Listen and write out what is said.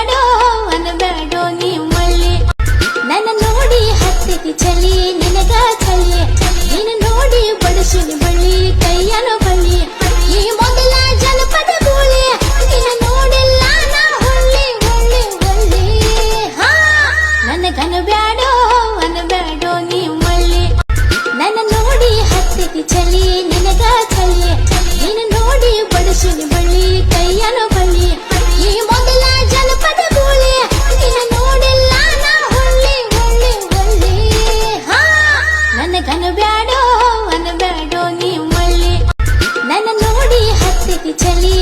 ಬ್ಯಾಡೋ ಅನಬ್ಯಾಡೋ ನೀ ಮಳ್ಳಿ ನನ್ನ ನೋಡಿ ಹತ್ತಿಗೆ ಚಲಿ ನಿನಗ ಚಲಿ ನೀನು ನೋಡಿ ಬಡಸುನಿ ಬಳ್ಳಿ ಕೈಯನು ಬಳ್ಳಿ ಈ ಮೊದಲ ಜನಪದ ಗೋಳಿ ನಿನ್ನ ನೋಡಿಲ್ಲ ನಾ ಹೊಳ್ಳಿ ಹೊಳ್ಳಿ ಹೊಳ್ಳಿ ಹಾ ನನಗನ ಬ್ಯಾಡೋ ಅನಬ್ಯಾಡೋ ನೀ ಮಳ್ಳಿ ನನ್ನ ನೋಡಿ ಹತ್ತಿಗೆ ಚಲಿ ನಿನಗ ಚಲಿ ನೀನು ನೋಡಿ ಬಡಸುನಿ ಬಳ್ಳಿ ಕೈಯನು ಬಳ್ಳಿ ಈ ಮೊದಲ ಜನಪದ ಗೋಳಿ ನಿನ್ನ ನೋಡಿಲ್ಲ ನಾ ಹೊಳ್ಳಿ ಹೊಳ್ಳಿ ಹೊಳ್ಳಿ ಹಾ ನನಗನ ಬ್ಯಾಡೋ ಅನಬ್ಯಾಡೋ ನೀ ಮಳ್ಳಿ ನನ್ನ ನೋಡಿ ಹತ್ತಿಗೆ ಚಲಿ